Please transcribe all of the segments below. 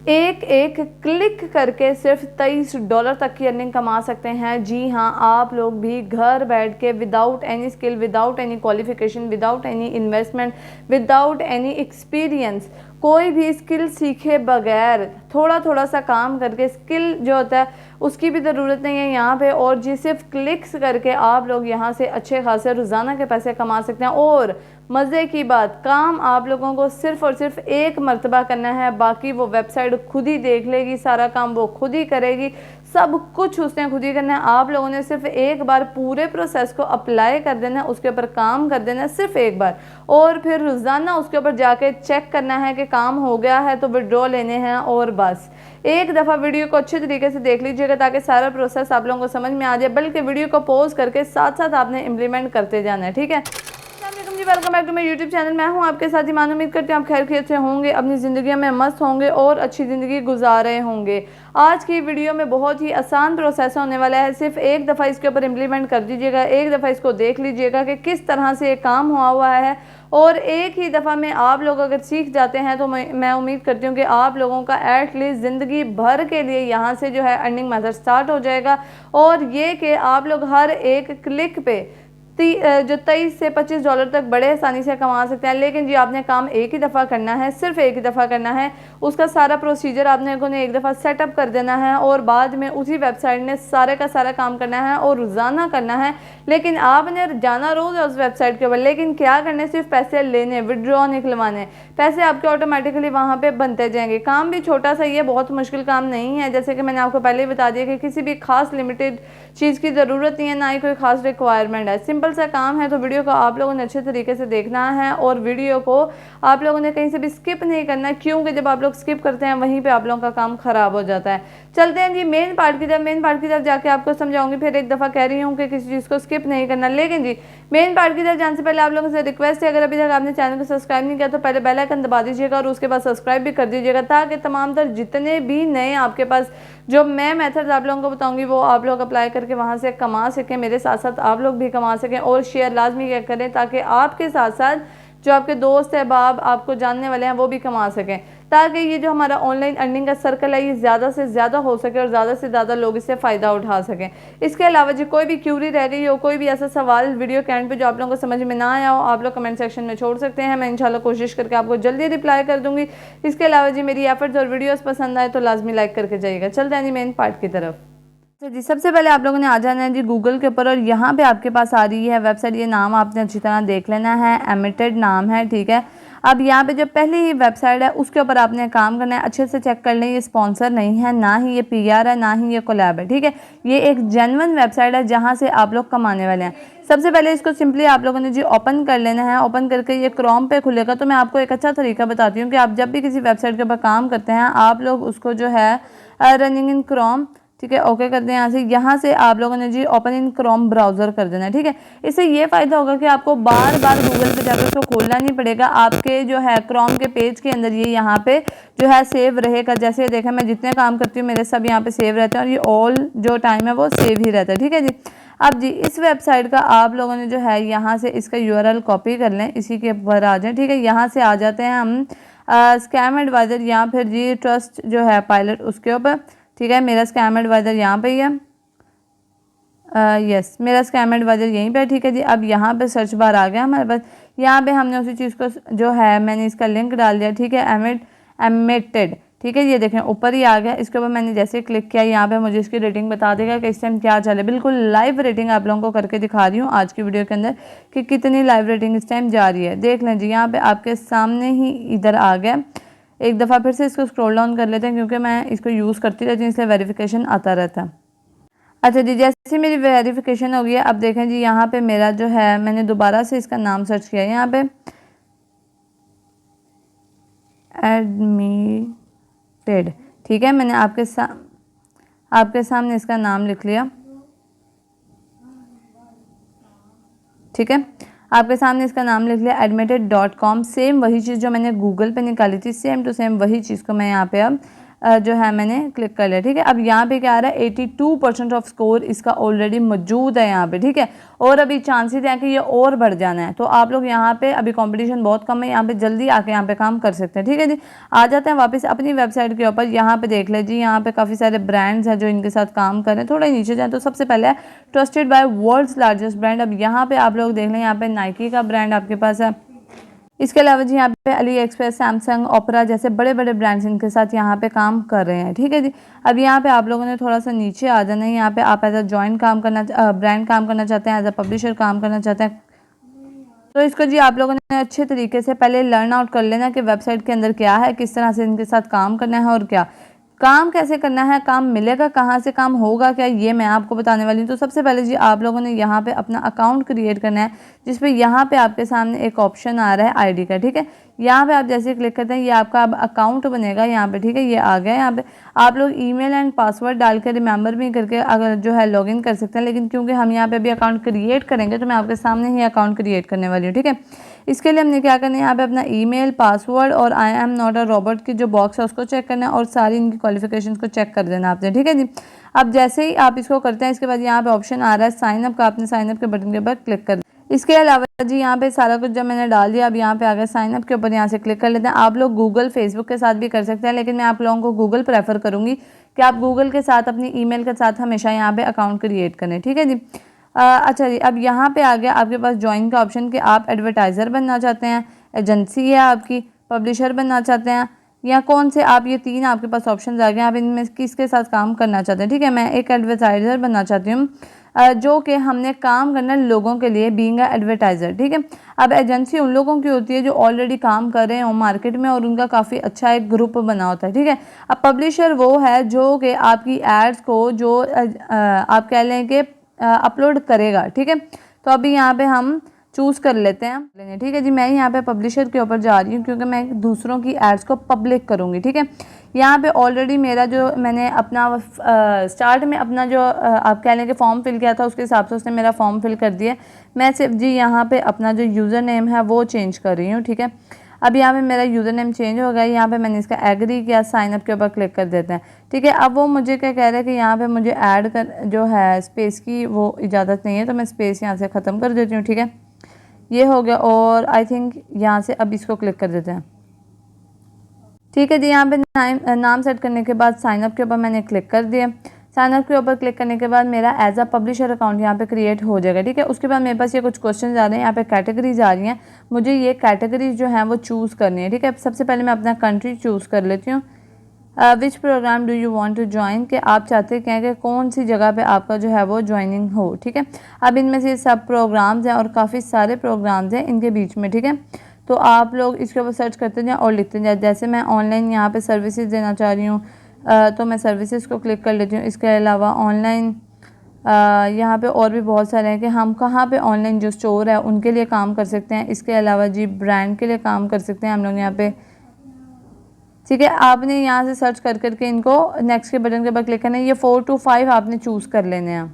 एक एक क्लिक करके सिर्फ $23 तक की अर्निंग कमा सकते हैं। जी हाँ, आप लोग भी घर बैठ के without any skill, without any qualification, without any investment, without any experience, कोई भी स्किल सीखे बगैर थोड़ा थोड़ा सा काम करके, स्किल जो होता है उसकी भी ज़रूरत नहीं है यहाँ पे, और जी सिर्फ क्लिक्स करके आप लोग यहाँ से अच्छे खासे रोज़ाना के पैसे कमा सकते हैं। और मज़े की बात, काम आप लोगों को सिर्फ और सिर्फ एक मर्तबा करना है, बाकी वो वेबसाइट खुद ही देख लेगी, सारा काम वो खुद ही करेगी, सब कुछ उसने खुद ही करना है। आप लोगों ने सिर्फ एक बार पूरे प्रोसेस को अप्लाई कर देना है, उसके ऊपर काम कर देना है सिर्फ एक बार, और फिर रोज़ाना उसके ऊपर जाके चेक करना है कि काम हो गया है तो विड्रॉ लेने हैं। और बस एक दफ़ा वीडियो को अच्छे तरीके से देख लीजिएगा ताकि सारा प्रोसेस आप लोगों को समझ में आ जाए, बल्कि वीडियो को पॉज करके साथ साथ आपने इम्प्लीमेंट करते जाना है, ठीक है। जी, welcome back to my YouTube channel. मैं हूं आपके साथ ईमान। उम्मीद करती हूं आप खैर खैरियत से होंगे, अपनी ज़िंदगी में मस्त होंगे और अच्छी ज़िंदगी गुजार रहे होंगे। आज की वीडियो में बहुत ही आसान प्रोसेस होने वाला है, सिर्फ एक दफ़ा इसके ऊपर इम्प्लीमेंट कर दीजिएगा, एक दफ़ा इसको देख लीजिएगा कि किस तरह से ये काम हुआ है, और एक ही दफ़ा में आप लोग अगर सीख जाते हैं तो मैं उम्मीद करती हूँ कि आप लोगों का एटलीस्ट ज़िंदगी भर के लिए यहाँ से जो है अर्निंग मेथड स्टार्ट हो जाएगा। और ये कि आप लोग हर एक क्लिक पे जो $23 से $25 तक बड़े आसानी से कमा सकते हैं। लेकिन जी आपने काम एक ही दफ़ा करना है, सिर्फ एक ही दफ़ा करना है, उसका सारा प्रोसीजर आपने को एक दफ़ा सेटअप कर देना है, और बाद में उसी वेबसाइट ने सारे का सारा काम करना है और रोज़ाना करना है। लेकिन आपने जाना रोज़ है उस वेबसाइट के ऊपर, लेकिन क्या करने, सिर्फ पैसे लेने, विड्रॉ निकलवाने, पैसे आपके ऑटोमेटिकली वहाँ पर बनते जाएंगे। काम भी छोटा सा ही है, बहुत मुश्किल काम नहीं है, जैसे कि मैंने आपको पहले ही बता दिया कि किसी भी खास लिमिटेड चीज़ की ज़रूरत नहीं है, ना ही कोई खास रिक्वायरमेंट है, सिंपल सा काम है। तो वीडियो को आप लोगों ने अच्छे तरीके से देखना है, और वीडियो को आप लोगों ने कहीं से भी स्किप नहीं करना है, क्योंकि जब आप लोग स्किप करते हैं वहीं पे आप लोगों का काम खराब हो जाता है। चलते हैं जी मेन पार्ट की तरफ। मेन पार्ट की तरफ जाके आपको समझाऊंगी, फिर एक दफ़ा कह रही हूँ कि किसी चीज़ को स्किप नहीं करना। लेकिन जी मेन पार्ट की तरफ जाने से पहले आप लोगों से रिक्वेस्ट है, अगर अभी तक आपने चैनल को सब्सक्राइब नहीं किया तो पहले बेल आइकन दबा दीजिएगा और उसके बाद सब्सक्राइब भी कर दीजिएगा, ताकि तमाम तर जितने भी नए आपके पास जो मैं मेथड्स आप लोगों को बताऊंगी वो आप लोग अप्लाई करके वहाँ से कमा सकें, मेरे साथ साथ आप लोग भी कमा सकें। और शेयर लाजमी क्या करें ताकि आपके साथ साथ जो आपके दोस्त अहबाब आपको जानने वाले हैं वो भी कमा सकें, ताकि ये जो हमारा ऑनलाइन अर्निंग का सर्कल है ये ज़्यादा से ज़्यादा हो सके और ज़्यादा से ज़्यादा लोग इससे फ़ायदा उठा सकें। इसके अलावा जो कोई भी क्यूरी रह गई हो, कोई भी ऐसा सवाल वीडियो के एंड पे जो आप लोगों को समझ में ना आया हो, आप लोग कमेंट सेक्शन में छोड़ सकते हैं, मैं इंशाल्लाह कोशिश करके आपको जल्दी रिप्लाई कर दूँगी। इसके अलावा जी मेरी एफर्ट्स और वीडियोज़ पसंद आए तो लाजमी लाइक करके जाइएगा। चलते हैं जी मेन पार्ट की तरफ। तो जी सबसे पहले आप लोगों ने आ जाना है जी गूगल के ऊपर, और यहाँ पे आपके पास आ रही है वेबसाइट, ये नाम आपने अच्छी तरह देख लेना है, एमिटेड नाम है, ठीक है। अब यहाँ पे जो पहली ही वेबसाइट है उसके ऊपर आपने काम करना है, अच्छे से चेक कर लें, ये स्पॉन्सर नहीं है, ना ही ये PR है, ना ही ये कोलैब है, ठीक है। ये एक जेन्युइन वेबसाइट है जहाँ से आप लोग कमाने वाले हैं। सबसे पहले इसको सिंपली आप लोगों ने जी ओपन कर लेना है। ओपन करके ये क्रोम पे खुलेगा। तो मैं आपको एक अच्छा तरीका बताती हूँ कि आप जब भी किसी वेबसाइट के ऊपर काम करते हैं आप लोग उसको जो है रनिंग इन क्रोम, ठीक है, ओके कर दें। यहाँ से आप लोगों ने जी ओपन इन क्रोम ब्राउज़र कर देना है, ठीक है। इससे ये फ़ायदा होगा कि आपको बार बार गूगल पे जाकर उसको खोलना नहीं पड़ेगा, आपके जो है क्रोम के पेज के अंदर ये यहाँ पे जो है सेव रहेगा। जैसे देखें मैं जितने काम करती हूँ मेरे सब यहाँ पे सेव रहते हैं, और ये ऑल जो टाइम है वो सेव ही रहता है, ठीक है जी। अब जी इस वेबसाइट का आप लोगों ने जो है यहाँ से इसका URL कॉपी कर लें, इसी के ऊपर आ जाएँ, ठीक है। यहाँ से आ जाते हैं हम स्कैम एडवाइज़र या फिर जी ट्रस्ट जो है पायलट उसके ऊपर, ठीक है। मेरा स्कैम एडवाइज़र यहाँ पे ही है, यस मेरा स्कैम एडवाइज़र यहीं पे, ठीक है जी। अब यहाँ पे सर्च बार आ गया हमारे पास, यहाँ पे हमने उसी चीज़ को जो है मैंने इसका लिंक डाल दिया, ठीक है, एमिटेड, ठीक है। ये देखें ऊपर ही आ गया। इसके ऊपर मैंने जैसे क्लिक किया यहाँ पे मुझे इसकी रेटिंग बता देगा कि इस टाइम क्या चले। बिल्कुल लाइव रेटिंग आप लोगों को करके दिखा रही हूँ आज की वीडियो के अंदर कि कितनी लाइव रेटिंग इस टाइम जा रही है। देख लें जी यहाँ पे आपके सामने ही इधर आ गया। एक दफ़ा फिर से इसको स्क्रॉल डाउन कर लेते हैं क्योंकि मैं इसको यूज़ करती रहती हूँ, इसलिए वेरिफिकेशन आता रहता है। अच्छा जी जैसे मेरी वेरिफिकेशन हो गई है, अब देखें जी यहाँ पे मेरा जो है मैंने दोबारा से इसका नाम सर्च किया, यहाँ पे एडमिटेड, ठीक है। मैंने आपके सामने इसका नाम लिख लिया, ठीक है। आपके सामने इसका नाम लिख लिया admitted.com। सेम वही चीज़ जो मैंने गूगल पे निकाली थी, सेम टू सेम वही चीज़ को मैं यहाँ पे अब जो है मैंने क्लिक कर लिया, ठीक है। अब यहाँ पे क्या आ रहा है 82% ऑफ स्कोर इसका ऑलरेडी मौजूद है यहाँ पे, ठीक है। और अभी चांसेस हैं कि ये और बढ़ जाना है, तो आप लोग यहाँ पे अभी कंपटीशन बहुत कम है, यहाँ पे जल्दी आके यहाँ पे काम कर सकते हैं, ठीक है जी। आ जाते हैं वापस अपनी वेबसाइट के ऊपर। यहाँ पे देख ले जी, यहाँ पे काफ़ी सारे ब्रांड्स हैं जो इनके साथ काम कर रहे हैं। थोड़ा नीचे जाए तो सबसे पहले है trusted by world's largest brand. अब यहाँ पे आप लोग देख लें, यहाँ पे नाइकी का ब्रांड आपके पास है। इसके अलावा जी यहाँ पे अली एक्सप्रेस, सैमसंग, ओपरा जैसे बड़े बड़े ब्रांड्स इनके साथ यहाँ पे काम कर रहे हैं, ठीक है जी। अब यहाँ पे आप लोगों ने थोड़ा सा नीचे आ जाना है। यहाँ पे आप एज अ जॉइंट काम करना, ब्रांड काम करना चाहते हैं, एज अ पब्लिशर काम करना चाहते हैं, तो इसको जी आप लोगों ने अच्छे तरीके से पहले लर्न आउट कर लेना कि वेबसाइट के अंदर क्या है, किस तरह से इनके साथ काम करना है और क्या काम कैसे करना है, काम मिलेगा कहाँ से, काम होगा क्या, ये मैं आपको बताने वाली हूँ। तो सबसे पहले जी आप लोगों ने यहाँ पे अपना अकाउंट क्रिएट करना है, जिसपे यहाँ पे आपके सामने एक ऑप्शन आ रहा है आईडी का, ठीक है। यहाँ पे आप जैसे क्लिक करते हैं ये आपका अब अकाउंट बनेगा यहाँ पे, ठीक है। ये आ गया। यहाँ पे आप लोग ईमेल एंड पासवर्ड डाल कर रिमेंबर भी करके अगर जो है लॉगिन कर सकते हैं, लेकिन क्योंकि हम यहाँ पे अभी अकाउंट क्रिएट करेंगे तो मैं आपके सामने ही अकाउंट क्रिएट करने वाली हूँ, ठीक है। इसके लिए हमने क्या करना है, यहाँ पे अपना ईमेल, पासवर्ड और I am not a robot की जो बॉक्स है उसको चेक करना है और सारी इनकी क्वालिफिकेशंस को चेक कर देना आपने, ठीक है जी। अब जैसे ही आप इसको करते हैं, इसके बाद यहाँ पे ऑप्शन आ रहा है साइन अप का, आपने साइन अप के बटन के ऊपर क्लिक कर। इसके अलावा जी यहाँ पे सारा कुछ जब मैंने डाल दिया, अब यहाँ पे आ गया साइन अप के ऊपर, यहाँ से क्लिक कर लेते हैं। आप लोग गूगल, फेसबुक के साथ भी कर सकते हैं, लेकिन मैं आप लोगों को गूगल प्रेफर करूँगी कि आप गूगल के साथ अपनी ईमेल के साथ हमेशा यहाँ पे अकाउंट क्रिएट करें, ठीक है जी। अच्छा जी, अब यहाँ पे आ गया आपके पास ज्वाइन का ऑप्शन कि आप एडवर्टाइज़र बनना चाहते हैं, एजेंसी है आपकी, पब्लिशर बनना चाहते हैं, या कौन से आप, ये तीन आपके पास ऑप्शन आ गए, आप इनमें किसके साथ काम करना चाहते हैं, ठीक है। मैं एक एडवर्टाइज़र बनना चाहती हूँ, जो कि हमने काम करना है लोगों के लिए, बीइंग एडवर्टाइज़र, ठीक है। अब एजेंसी उन लोगों की होती है जो ऑलरेडी काम कर रहे हैं मार्केट में और उनका काफ़ी अच्छा एक ग्रुप बना होता है, ठीक है। अब पब्लिशर वो है जो कि आपकी एड्स को जो आप कह लें कि अपलोड करेगा, ठीक है। तो अभी यहाँ पे हम चूज़ कर लेते हैं, ठीक है जी। मैं यहाँ पे पब्लिशर के ऊपर जा रही हूँ क्योंकि मैं दूसरों की एड्स को पब्लिक करूँगी, ठीक है। यहाँ पे ऑलरेडी मेरा जो मैंने अपना स्टार्ट में अपना जो आप कह लें कि फॉर्म फिल किया था उसके हिसाब से उसने मेरा फॉर्म फिल कर दिया। मैं सिर्फ जी यहाँ पे अपना जो यूज़र नेम है वो चेंज कर रही हूँ, ठीक है। अब यहाँ पे मेरा यूज़र नेम चेंज हो गया, यहाँ पे मैंने इसका एग्री किया, साइन अप के ऊपर क्लिक कर देते हैं, ठीक है। अब वो मुझे क्या कह रहा है कि यहाँ पे मुझे ऐड कर जो है स्पेस की वो इजाज़त नहीं है, तो मैं स्पेस यहाँ से ख़त्म कर देती हूँ, ठीक है। ये हो गया और आई थिंक यहाँ से अब इसको क्लिक कर देते हैं, ठीक है जी। यहाँ पे नाम सेट करने के बाद साइन अप के ऊपर मैंने क्लिक कर दिया। साइन अप के ऊपर क्लिक करने के बाद मेरा एज अ पब्लिशर अकाउंट यहाँ पे क्रिएट हो जाएगा, ठीक है। उसके बाद मेरे पास ये कुछ क्वेश्चन आ रहे हैं, यहाँ पे कैटेगरीज आ रही हैं, मुझे ये कैटेगरीज जो हैं वो चूज़ करनी है, ठीक है। सबसे पहले मैं अपना कंट्री चूज़ कर लेती हूँ। Which program do you want to join, कि आप चाहते हैं कि कौन सी जगह पे आपका जो है वो ज्वाइनिंग हो, ठीक है। अब इनमें से सब प्रोग्राम्स हैं और काफ़ी सारे प्रोग्राम्स हैं इनके बीच में, ठीक है। तो आप लोग इसके ऊपर सर्च करते जाएँ और लिखते जाएँ। जैसे मैं ऑनलाइन यहाँ पे सर्विसेज देना चाह रही हूँ, तो मैं सर्विसेज को क्लिक कर लेती हूँ। इसके अलावा ऑनलाइन यहाँ पे और भी बहुत सारे हैं कि हम कहाँ पे ऑनलाइन जो स्टोर है उनके लिए काम कर सकते हैं। इसके अलावा जी ब्रांड के लिए काम कर सकते हैं हम लोग यहाँ पे, ठीक है। आपने यहाँ से सर्च कर करके इनको नेक्स्ट के बटन के ऊपर क्लिक करना है। ये 4 to 5 आपने चूज़ कर लेने हैं,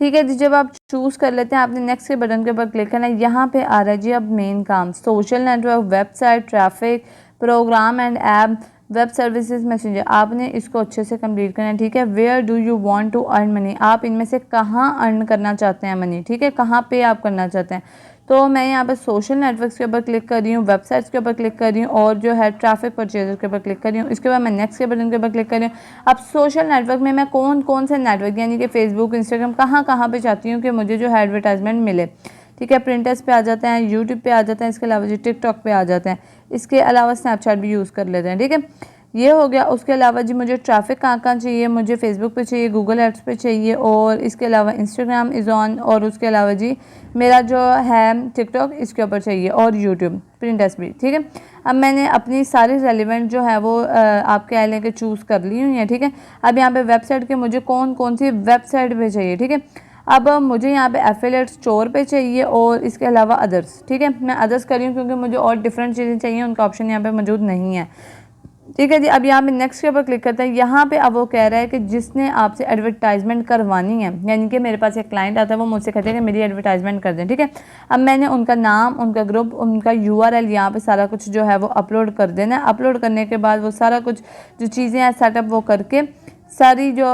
ठीक है जी। जब आप चूज़ कर लेते हैं आपने नेक्स्ट के बटन के ऊपर क्लिक करना है। यहाँ पे आ रहा है जी अब मेन काम, social network, website, traffic, program and app, web services, messenger. आपने इसको अच्छे से कंप्लीट करना है, ठीक है। Where do you want to earn money, आप इनमें से कहाँ अर्न करना चाहते हैं मनी, ठीक है, कहाँ पे आप करना चाहते हैं। तो मैं यहाँ पर सोशल नेटवर्क्स के ऊपर क्लिक कर रही हूँ, वेबसाइट्स के ऊपर क्लिक कर रही हूँ और जो है ट्रैफिक परचेजर के ऊपर क्लिक कर रही हूँ। इसके बाद मैं नेक्स्ट के बटन के ऊपर क्लिक कर रही हूँ। अब सोशल नेटवर्क में मैं कौन कौन से नेटवर्क यानी कि फेसबुक, इंस्टाग्राम कहाँ कहाँ पे चाहती हूँ कि मुझे जो है एडवर्टाइजमेंट मिले, ठीक है। प्रिंटर्स पे आ जाते हैं, यूट्यूब पे आ जाते हैं, इसके अलावा जी टिकटॉक पे आ जाते हैं, इसके अलावा स्नैपचैट भी यूज़ कर लेते हैं, ठीक है। ये हो गया। उसके अलावा जी मुझे ट्रैफिक कहाँ कहाँ चाहिए, मुझे फेसबुक पे चाहिए, गूगल एड्स पे चाहिए और इसके अलावा इंस्टाग्राम इज़ ऑन, और उसके अलावा जी मेरा जो है टिकटॉक इसके ऊपर चाहिए और यूट्यूब, प्रिंटर्स भी, ठीक है। अब मैंने अपनी सारी रेलिवेंट जो है वो आप कह लें कि चूज़ कर ली हुई है, ठीक है। अब यहाँ पे वेबसाइट के मुझे कौन कौन सी वेबसाइट पे चाहिए, ठीक है। अब मुझे यहाँ पे एफिलिएट स्टोर पे चाहिए और इसके अलावा अदर्स, ठीक है। मैं अदर्स कर रही हूँ क्योंकि मुझे और डिफरेंट चीज़ें चाहिए, उनका ऑप्शन यहाँ पे मौजूद नहीं है, ठीक है जी। अब यहाँ पे नेक्स्ट के ऊपर क्लिक करते हैं। यहाँ पे अब वो कह रहा है कि जिसने आपसे एडवर्टाइजमेंट करवानी है, यानी कि मेरे पास एक क्लाइंट आता है, वो मुझसे कहते हैं कि मेरी एडवर्टाइजमेंट कर दें। ठीक है, अब मैंने उनका नाम, उनका ग्रुप, उनका URL यहाँ पे सारा कुछ जो है वो अपलोड कर देना है। अपलोड करने के बाद वो सारा कुछ जो चीज़ें हैं सेटअप वो करके, सारी जो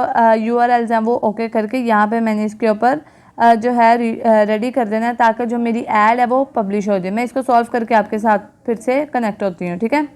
URLs हैं वो ओके करके यहाँ पर मैंने इसके ऊपर जो है रेडी कर देना है, ताकि जो मेरी ऐड है वो पब्लिश हो जाए। मैं इसको सॉल्व करके आपके साथ फिर से कनेक्ट होती हूँ। ठीक है,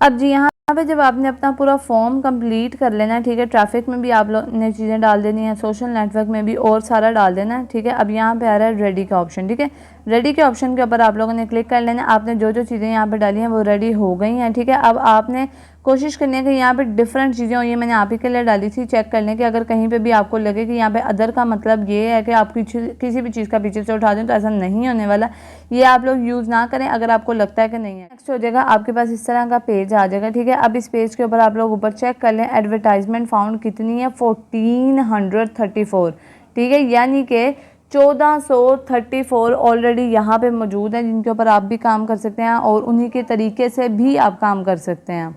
अब जी यहाँ पे जब आपने अपना पूरा फॉर्म कंप्लीट कर लेना है, ठीक है, ट्रैफिक में भी आप लोग ने चीज़ें डाल देनी है, सोशल नेटवर्क में भी और सारा डाल देना है। ठीक है, अब यहाँ पे आ रहा है रेडी का ऑप्शन। ठीक है, रेडी के ऑप्शन के ऊपर आप लोगों ने क्लिक कर लेना है। आपने जो जो चीज़ें यहाँ पे डाली हैं वो रेडी हो गई हैं। ठीक है, अब आपने कोशिश करनी है कि यहाँ पे डिफरेंट चीज़ें हो। ये मैंने आप ही के लिए डाली थी, चेक करने के अगर कहीं पे भी आपको लगे कि यहाँ पे अदर का मतलब ये है कि आप किसी भी चीज़ का पीछे से उठा दें, तो ऐसा नहीं होने वाला। ये आप लोग यूज़ ना करें अगर आपको लगता है कि नहीं है। नेक्स्ट हो जाएगा आपके पास इस तरह का पेज आ जाएगा। ठीक है, अब इस पेज के ऊपर आप लोग ऊपर चेक कर लें, एडवर्टाइजमेंट फाउंड कितनी है, 1434। ठीक है, यानी कि 1434 ऑलरेडी यहाँ पे मौजूद हैं, जिनके ऊपर आप भी काम कर सकते हैं और उन्हीं के तरीके से भी आप काम कर सकते हैं।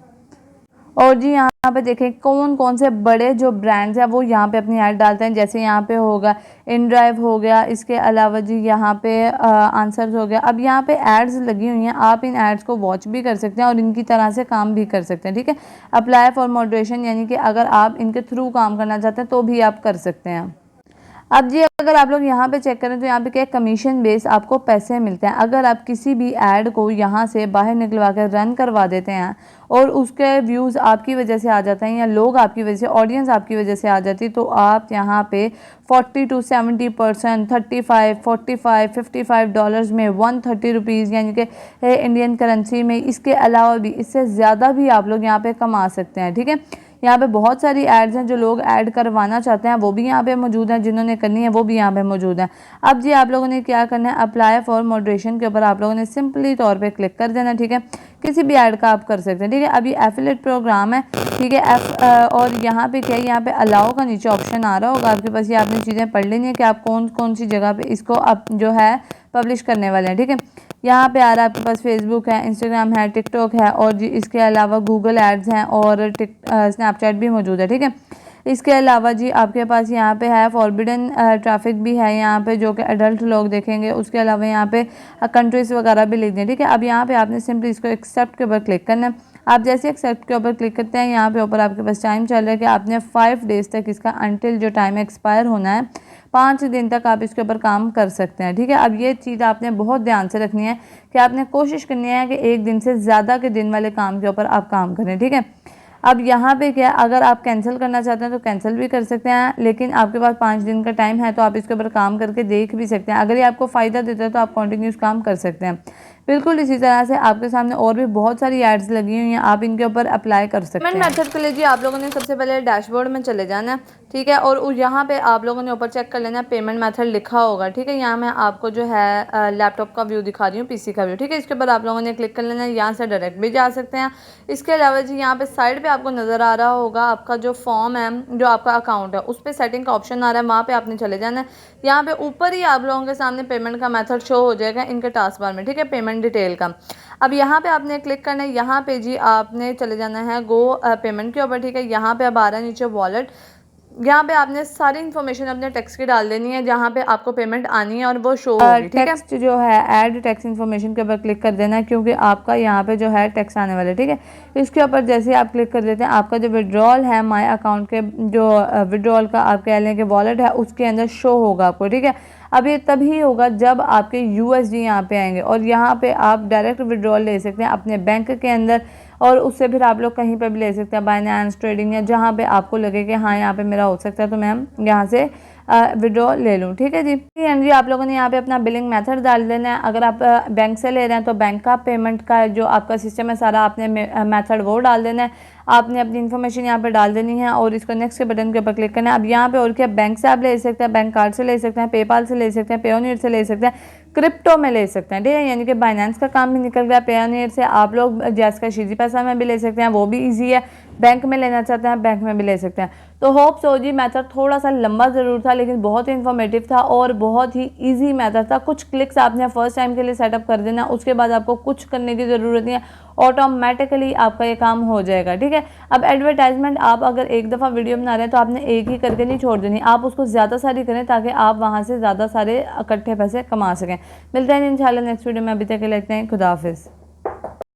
और जी यहाँ पे देखें कौन कौन से बड़े जो ब्रांड्स हैं वो यहाँ पे अपनी ऐड डालते हैं। जैसे यहाँ पे होगा InDrive हो गया, इसके अलावा जी यहाँ पे आंसर्स हो गया। अब यहाँ पे एड्स लगी हुई हैं, आप इन एड्स को वॉच भी कर सकते हैं और इनकी तरह से काम भी कर सकते हैं। ठीक है, अप्लाई फॉर मॉडरेशन, यानी कि अगर आप इनके थ्रू काम करना चाहते हैं तो भी आप कर सकते हैं। अब जी अगर आप लोग यहाँ पे चेक करें तो यहाँ पे क्या कमीशन बेस आपको पैसे मिलते हैं। अगर आप किसी भी ऐड को यहाँ से बाहर निकलवा कर रन करवा देते हैं और उसके व्यूज़ आपकी वजह से आ जाते हैं या लोग आपकी वजह से, ऑडियंस आपकी वजह से आ जाती है, तो आप यहाँ पे 40 to 70%, 35, 45, $55 में, $130 यानी कि इंडियन करेंसी में, इसके अलावा भी इससे ज़्यादा भी आप लोग यहाँ पे कमा सकते हैं। ठीक है, यहाँ पे बहुत सारी एड्स हैं, जो लोग ऐड करवाना चाहते हैं वो भी यहाँ पे मौजूद हैं, जिन्होंने करनी है वो भी यहाँ पे मौजूद हैं। अब जी आप लोगों ने क्या करना है, अप्लाई फॉर मॉडरेशन के ऊपर आप लोगों ने सिंपली तौर पे क्लिक कर देना। ठीक है, किसी भी ऐड का आप कर सकते हैं। ठीक है, अभी एफिलेट प्रोग्राम है। ठीक है, और यहाँ पे क्या है, यहाँ पे अलाउ का नीचे ऑप्शन आ रहा होगा आपके पास। ये आपने चीज़ें पढ़ लेनी है कि आप कौन कौन सी जगह पे इसको आप जो है पब्लिश करने वाले हैं। ठीक है, यहाँ पे आ रहा है आपके पास फेसबुक है, इंस्टाग्राम है, टिकटॉक है और जी इसके अलावा गूगल एड्स हैं और स्नैपचैट भी मौजूद है। ठीक है, इसके अलावा जी आपके पास यहाँ पे है फॉरबिडन ट्रैफिक भी है यहाँ पे, जो कि एडल्ट लोग देखेंगे। उसके अलावा यहाँ पे कंट्रीज वगैरह भी लिख दें। ठीक है, अब यहाँ पे आपने सिंपली इसको एक्सेप्ट के ऊपर क्लिक करना है। आप जैसे एक्सेप्ट के ऊपर क्लिक करते हैं, यहाँ पे ऊपर आपके पास टाइम चल रहा है कि आपने 5 डेज़ तक इसका अनटिल जो टाइम एक्सपायर होना है, 5 दिन तक आप इसके ऊपर काम कर सकते हैं। ठीक है, अब ये चीज़ आपने बहुत ध्यान से रखनी है कि आपने कोशिश करनी है कि 1 दिन से ज़्यादा के दिन वाले काम के ऊपर आप काम करें। ठीक है, अब यहाँ पे क्या, अगर आप कैंसिल करना चाहते हैं तो कैंसिल भी कर सकते हैं, लेकिन आपके पास 5 दिन का टाइम है तो आप इसके ऊपर काम करके देख भी सकते हैं। अगर ये आपको फ़ायदा देता है तो आप कंटिन्यूस काम कर सकते हैं। बिल्कुल इसी तरह से आपके सामने और भी बहुत सारी एड्स लगी हुई हैं, आप इनके ऊपर अप्लाई कर सकते हैं। पेमेंट मेथड के लिए जी आप लोगों ने सबसे पहले डैशबोर्ड में चले जाना है। ठीक है, और यहाँ पे आप लोगों ने ऊपर चेक कर लेना है, पेमेंट मेथड लिखा होगा। ठीक है, यहाँ मैं आपको जो है लैपटॉप का व्यू दिखा रही हूँ, PC का व्यू। ठीक है, इसके ऊपर आप लोगों ने क्लिक कर लेना है, यहाँ से डायरेक्ट भी जा सकते हैं। इसके अलावा जी यहाँ पे साइड पे आपको नज़र आ रहा होगा आपका जो फॉर्म है, जो आपका अकाउंट है, उस पर सेटिंग का ऑप्शन आ रहा है, वहाँ पे आपने चले जाना है। यहाँ पे ऊपर ही आप लोगों के सामने पेमेंट का मेथड शो हो जाएगा इनके टास्क बार में। ठीक है, पेमेंट डिटेल का। अब यहाँ पे आपने क्लिक करना है, यहाँ पे जी आपने चले जाना है गो पेमेंट के ऊपर। ठीक है, यहाँ पे अब आ रहा है नीचे वॉलेट। यहाँ पे आपने सारी इन्फॉर्मेशन अपने टेक्स्ट की डाल देनी है, जहाँ पे आपको पेमेंट आनी है और वो शो होगी। ठीक है, टेक्स्ट जो है ऐड टेक्स्ट इन्फॉर्मेशन के ऊपर क्लिक कर देना है, क्योंकि आपका यहाँ पे जो है टेक्स्ट आने वाला है। ठीक है, इसके ऊपर जैसे आप क्लिक कर देते हैं, आपका जो विड्रॉल है माई अकाउंट के, जो विड्रॉल का आप कह लें कि वॉलेट है, उसके अंदर शो होगा आपको। ठीक है, अब ये तभी होगा जब आपके USD यहाँ पे आएंगे और यहाँ पे आप डायरेक्ट विड्रॉल ले सकते हैं अपने बैंक के अंदर, और उससे फिर आप लोग कहीं पर भी ले सकते हैं, बाइनेंस ट्रेडिंग या जहाँ पे आपको लगे कि हाँ यहाँ पे मेरा हो सकता है तो मैं यहाँ से विड्रॉ ले लूँ। ठीक है जी, जी आप लोगों ने यहाँ पे अपना बिलिंग मेथड डाल देना है। अगर आप बैंक से ले रहे हैं तो बैंक का पेमेंट का जो आपका सिस्टम है सारा आपने मेथड वो डाल देना है। आपने अपनी इन्फॉर्मेशन यहाँ पे डाल देनी है और इसको नेक्स्ट के बटन के ऊपर क्लिक करना है। अब यहाँ पे और क्या, बैंक से आप ले सकते हैं, बैंक कार्ड से ले सकते हैं, पेपाल से ले सकते हैं, पेयोनियर से ले सकते हैं, क्रिप्टो में ले सकते हैं। ठीक है, यानी कि बाइनेंस का काम भी निकल गया। पेयोनियर से आप लोग जैस का शीजी पैसा में भी ले सकते हैं, वो भी ईजी है। बैंक में लेना चाहते हैं बैंक में भी ले सकते हैं। तो होप सो जी मेथड थोड़ा सा लंबा ज़रूर था, लेकिन बहुत ही इन्फॉर्मेटिव था और बहुत ही इजी मेथड था। कुछ क्लिक्स आपने फर्स्ट टाइम के लिए सेटअप कर देना, उसके बाद आपको कुछ करने की ज़रूरत नहीं है ऑटोमेटिकली आपका ये काम हो जाएगा। ठीक है, अब एडवर्टाइजमेंट आप अगर एक दफ़ा वीडियो बना रहे हैं तो आपने एक ही करके नहीं छोड़ देनी, आप उसको ज़्यादा सारी करें ताकि आप वहाँ से ज़्यादा सारे इकट्ठे पैसे कमा सकें। मिलते हैं इंशाल्लाह नेक्स्ट वीडियो में, अभी तक के लिए इतना ही। खुदा हाफिज़।